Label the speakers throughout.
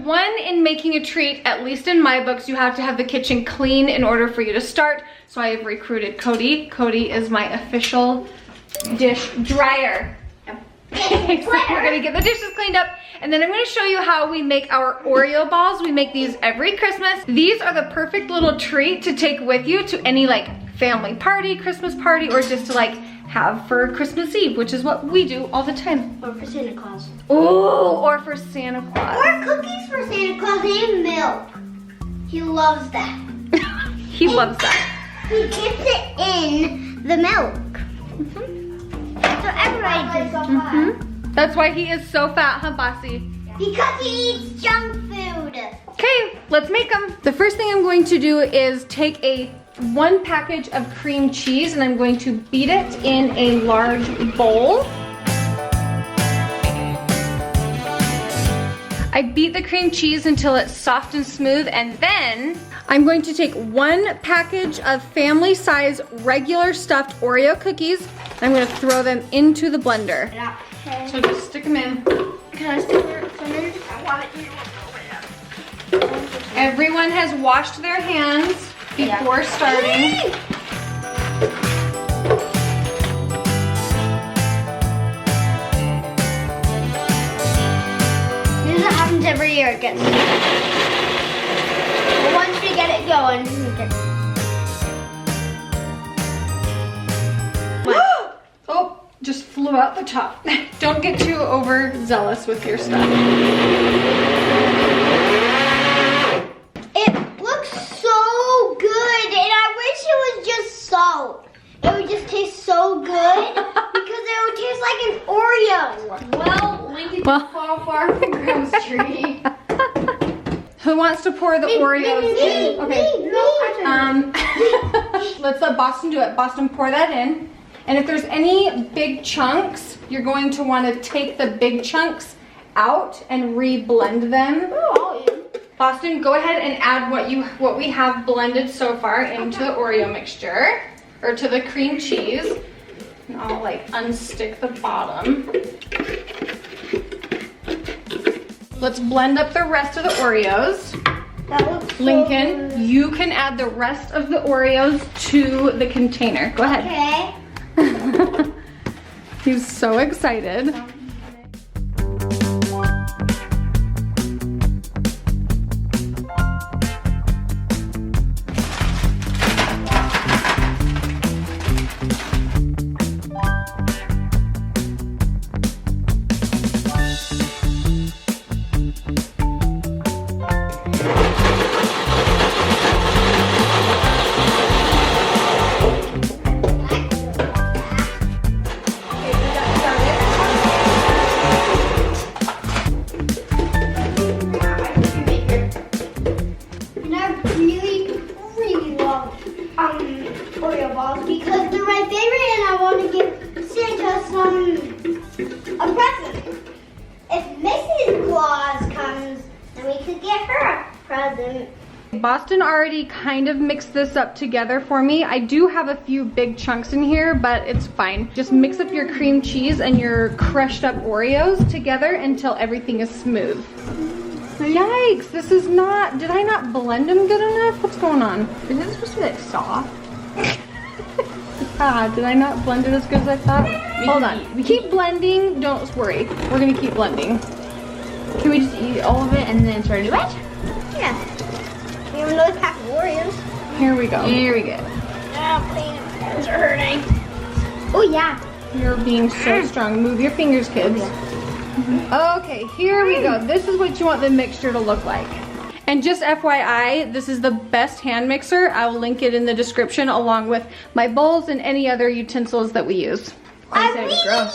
Speaker 1: one, in making a treat, at least in my books, you have to have the kitchen clean in order for you to start. So I have recruited Cody. Cody is my official dish dryer. Okay, so we're gonna get the dishes cleaned up, and then I'm gonna show you how we make our Oreo balls. We make these every Christmas. These are the perfect little treat to take with you to any like family party, Christmas party, or just to like have for Christmas Eve, which is what we do all the time.
Speaker 2: Or for Santa Claus.
Speaker 1: Oh, or for Santa Claus.
Speaker 2: Or cookies for Santa Claus and milk. He loves that.
Speaker 1: He loves that.
Speaker 2: He dips it in the milk. So everybody does.
Speaker 1: That's why he is so fat, huh, Bossy?
Speaker 2: Because he eats junk food.
Speaker 1: Okay, let's make them. The first thing I'm going to do is take one package of cream cheese and I'm going to beat it in a large bowl. I beat the cream cheese until it's soft and smooth, and then I'm going to take one package of family size regular stuffed Oreo cookies. I'm gonna throw them into the blender.
Speaker 2: Okay.
Speaker 1: So just stick them in.
Speaker 2: Can I stick some in? I want it.
Speaker 1: Everyone has washed their hands before starting.
Speaker 2: This happens every year. It gets. But once we get it going,
Speaker 1: Oh, just flew out the top. Don't get too overzealous with your stuff.
Speaker 2: it looks so good, and I wish it was just salt. It would just taste so good because it would taste like an Oreo.
Speaker 3: Well, Lincoln can fall far from the Christmas tree.
Speaker 1: Who wants to pour the Oreos in? Okay.
Speaker 2: Me.
Speaker 1: Let's let Boston do it. Boston, pour that in. And if there's any big chunks, you're going to want to take the big chunks out and re-blend them.
Speaker 2: Oh,
Speaker 1: Boston, go ahead and add what we have blended so far into the Oreo mixture, or to the cream cheese. And I'll like unstick the bottom. Let's blend up the rest of the Oreos.
Speaker 2: that looks so
Speaker 1: Lincoln,
Speaker 2: good.
Speaker 1: you can add the rest of the Oreos to the container. Go ahead.
Speaker 2: Okay.
Speaker 1: He's so excited.
Speaker 2: And I really, really love Oreo balls because they're my favorite, and I want to give Santa a present. If Mrs. Claus comes, then we could get her a present.
Speaker 1: Boston already kind of mixed this up together for me. I do have a few big chunks in here, but it's fine. Just mix up your cream cheese and your crushed up Oreos together until everything is smooth. Yikes, this is not, did I not blend them good enough? What's going on?
Speaker 3: Isn't it supposed to be like soft?
Speaker 1: Did I not blend it as good as I thought? Hold on, keep blending, don't worry. We're gonna keep blending.
Speaker 3: Can we just eat all of it and then try to do it?
Speaker 2: Yeah. We have another pack of Oreos.
Speaker 1: Here we go.
Speaker 3: Here we go.
Speaker 2: Oh, please. Hands are hurting. Oh, yeah.
Speaker 1: You're being so strong. Move your fingers, kids. Okay, here we go. This is what you want the mixture to look like. And just FYI, this is the best hand mixer. I will link it in the description along with my bowls and any other utensils that we use.
Speaker 2: I really love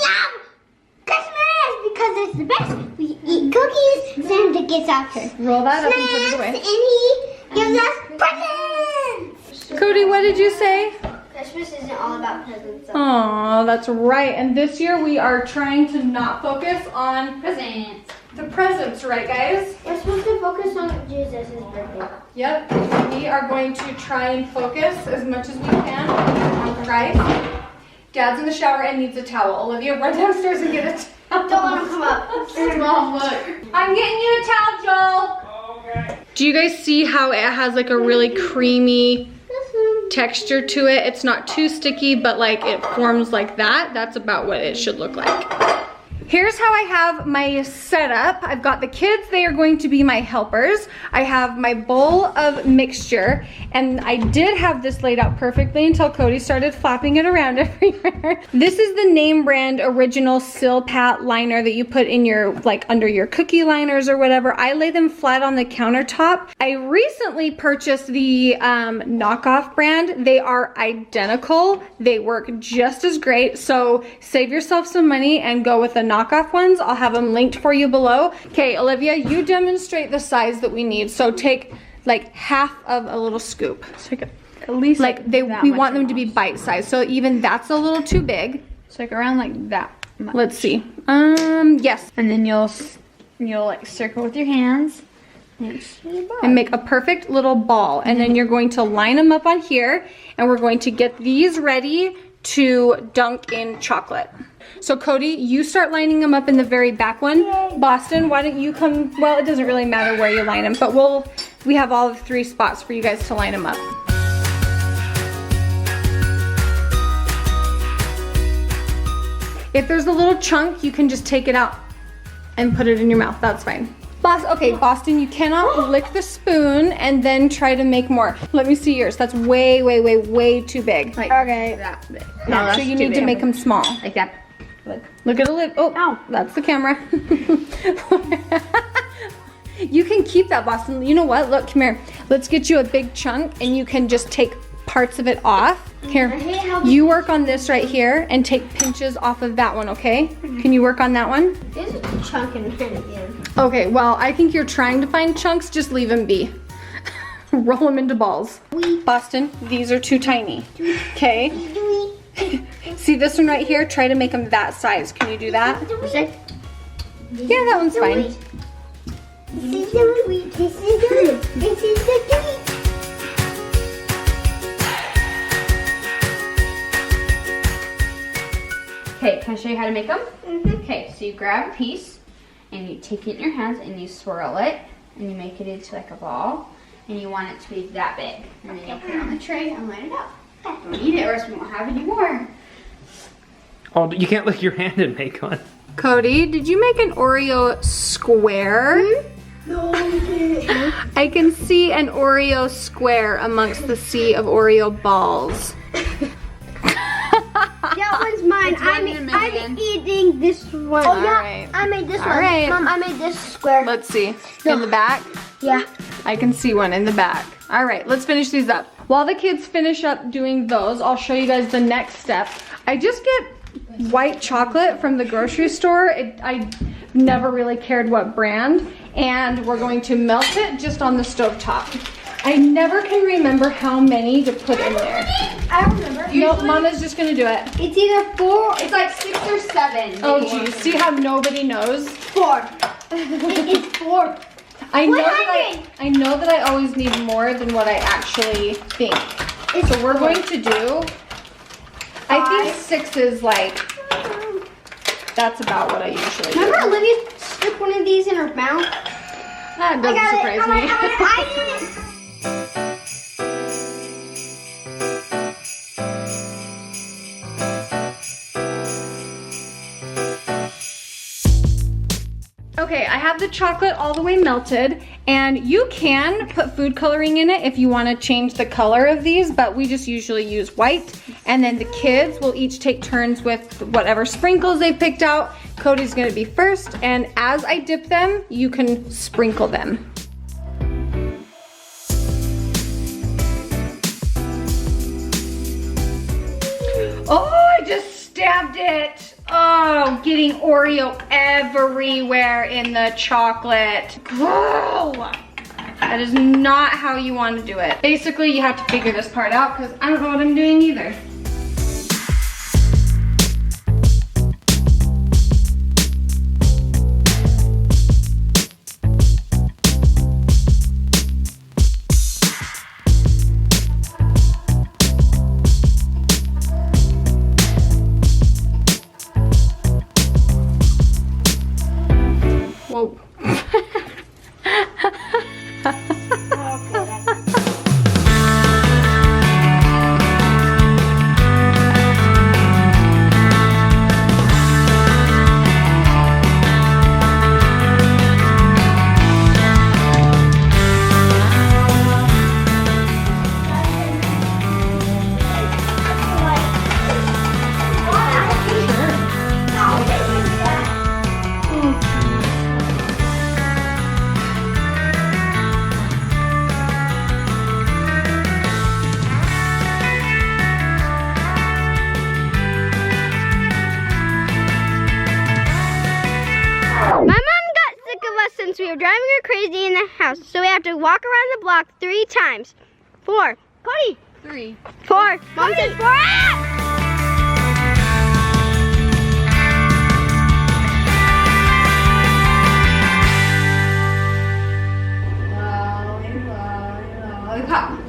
Speaker 2: Christmas because it's the best. We eat cookies, Santa gets us
Speaker 1: Roll that up and put it
Speaker 2: snacks,
Speaker 1: away.
Speaker 2: and he gives us presents.
Speaker 1: Cody, what did you say?
Speaker 2: Christmas isn't all about presents.
Speaker 1: Oh, that's right. And this year we are trying to not focus on
Speaker 3: Presents.
Speaker 1: the presents, right guys?
Speaker 2: We're supposed to focus on Jesus' birthday.
Speaker 1: Yep, we are going to try and focus as much as we can on Christ. Dad's in the shower and needs a towel. Olivia, run downstairs and get a towel.
Speaker 2: Don't let him come up.
Speaker 3: Mom, look.
Speaker 1: I'm getting you a towel, Joel. Do you guys see how it has like a really creamy texture to it? It's not too sticky, but like it forms like that. That's about what it should look like. Here's how I have my setup. I've got the kids, they are going to be my helpers. I have my bowl of mixture, and I did have this laid out perfectly until Cody started flapping it around everywhere. This is the name brand original Silpat liner that you put in your, like under your cookie liners or whatever. I lay them flat on the countertop. I recently purchased the knockoff brand. They are identical. They work just as great. So save yourself some money and go with the knockoff ones. I'll have them linked for you below. Okay, Olivia, you demonstrate the size that we need. So take like half of a little scoop.
Speaker 3: So like at least
Speaker 1: like we want them to be bite sized. So even that's a little too big.
Speaker 3: So like around like that much.
Speaker 1: Let's see. Yes.
Speaker 3: And then you'll like circle with your hands
Speaker 1: and make a perfect little ball. And then you're going to line them up on here, and we're going to get these ready to dunk in chocolate. So Cody, you start lining them up in the very back one. Boston, why don't you come? Well, it doesn't really matter where you line them, but we have all of 3 spots for you guys to line them up. If there's a little chunk, you can just take it out and put it in your mouth. That's fine. Okay, Boston, you cannot lick the spoon and then try to make more. Let me see yours. That's way, way, way, way too big.
Speaker 3: Like
Speaker 2: Okay.
Speaker 3: that big.
Speaker 1: No, so you need to make them small.
Speaker 3: Like that.
Speaker 1: Look at Olivia. Oh,
Speaker 3: Ow.
Speaker 1: that's the camera. You can keep that, Boston. You know what? Look, come here. Let's get you a big chunk, and you can just take parts of it off. Here, you work on this right here and take pinches off of that one, okay? Can you work on that one?
Speaker 2: There's a chunk in here again.
Speaker 1: Okay, well, I think you're trying to find chunks. Just leave them be. Roll them into balls. Boston, these are too tiny. Okay? See this one right here? Try to make them that size. Can you do that? Yeah, that one's fine.
Speaker 2: This is the sweet. This is the sweet. This is the sweet.
Speaker 3: Okay, can I show you how to make them? Okay, so you grab a piece and you take it in your hands and you swirl it and you make it into like a ball, and you want it to be that big. And then you'll put it on the tray and line it up. Don't eat it or else we won't have any more.
Speaker 4: Oh, you can't lick your hand and make one.
Speaker 1: Cody, did you make an Oreo square?
Speaker 2: No, I didn't.
Speaker 1: I can see an Oreo square amongst the sea of Oreo balls.
Speaker 2: That one's mine.
Speaker 3: It's one in a million.
Speaker 2: I'm eating this one. Oh yeah,
Speaker 1: right.
Speaker 2: I made this
Speaker 1: All
Speaker 2: one.
Speaker 1: right.
Speaker 2: Mom, I made this square.
Speaker 1: Let's see. In the back?
Speaker 2: Yeah.
Speaker 1: I can see one in the back. All right, let's finish these up. While the kids finish up doing those, I'll show you guys the next step. I just get white chocolate from the grocery store. I never really cared what brand. And we're going to melt it just on the stovetop. I never can remember how many to put in there.
Speaker 2: I remember.
Speaker 1: Nope, Mama's just gonna do it.
Speaker 2: It's either 4.
Speaker 3: It's like 6 or 7.
Speaker 1: Oh geez, see how nobody knows?
Speaker 2: 4. It's 4.
Speaker 1: I know
Speaker 2: 100.
Speaker 1: I know that I always need more than what I actually think. So we're going to do, I think 6 is like, that's about what I usually do.
Speaker 2: Remember Olivia stuck one of these in her mouth?
Speaker 1: That doesn't surprise me.
Speaker 2: I did it.
Speaker 1: Okay, I have the chocolate all the way melted, and you can put food coloring in it if you want to change the color of these, but we just usually use white. And then the kids will each take turns with whatever sprinkles they picked out. Cody's gonna be first, and as I dip them, you can sprinkle them. Oh, I just stabbed it. Oh, getting Oreo everywhere in the chocolate. Oh, that is not how you want to do it. Basically, you have to figure this part out because I don't know what I'm doing either. Whoa.
Speaker 2: are crazy in the house, so we have to walk around the block 3 times. 4. Cody.
Speaker 3: 3.
Speaker 2: 4. Mom says 4. Ah!
Speaker 3: Lollipop.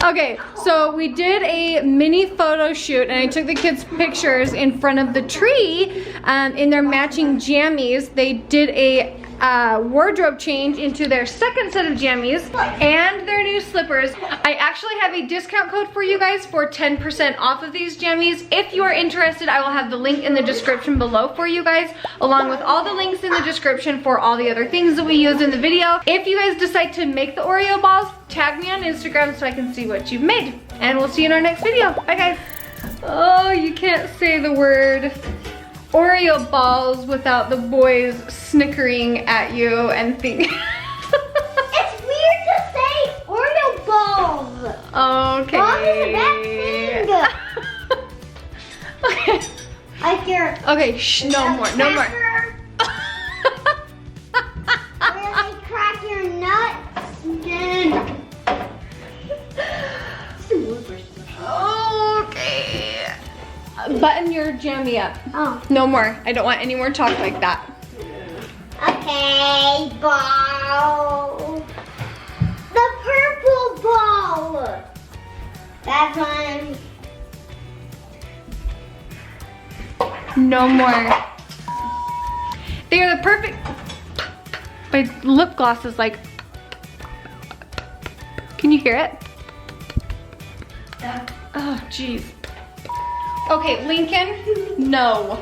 Speaker 1: Okay, so we did a mini photo shoot and I took the kids pictures in front of the tree in their matching jammies. They did a wardrobe change into their second set of jammies and their new slippers. I actually have a discount code for you guys for 10% off of these jammies. If you are interested, I will have the link in the description below for you guys, along with all the links in the description for all the other things that we use in the video. If you guys decide to make the Oreo balls, tag me on Instagram so I can see what you've made. And we'll see you in our next video. Bye guys. Oh, you can't say the word Oreo balls without the boys snickering at you and thinking.
Speaker 2: It's weird to say Oreo balls.
Speaker 1: Okay.
Speaker 2: Balls is a bad thing.
Speaker 1: Okay.
Speaker 2: I hear.
Speaker 1: Okay, shh, no more, no more.
Speaker 2: Really crack your nuts.
Speaker 1: Okay. Button your jammy up.
Speaker 2: Oh.
Speaker 1: No more. I don't want any more talk like that.
Speaker 2: Okay, ball. The purple ball. That's one.
Speaker 1: No more. They are the perfect. My lip gloss is like. Can you hear it? Oh, jeez. Okay, Lincoln. No.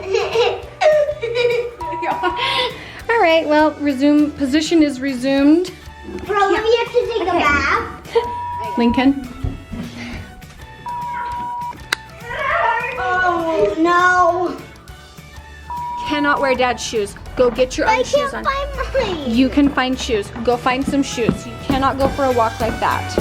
Speaker 1: All right. Well, resume. Position is resumed.
Speaker 2: Bro, let me have to take a bath.
Speaker 1: Lincoln.
Speaker 2: Oh no.
Speaker 1: Cannot wear dad's shoes. Go get your own
Speaker 2: I
Speaker 1: shoes
Speaker 2: can't
Speaker 1: on.
Speaker 2: find mine.
Speaker 1: You can find shoes. Go find some shoes. You cannot go for a walk like that.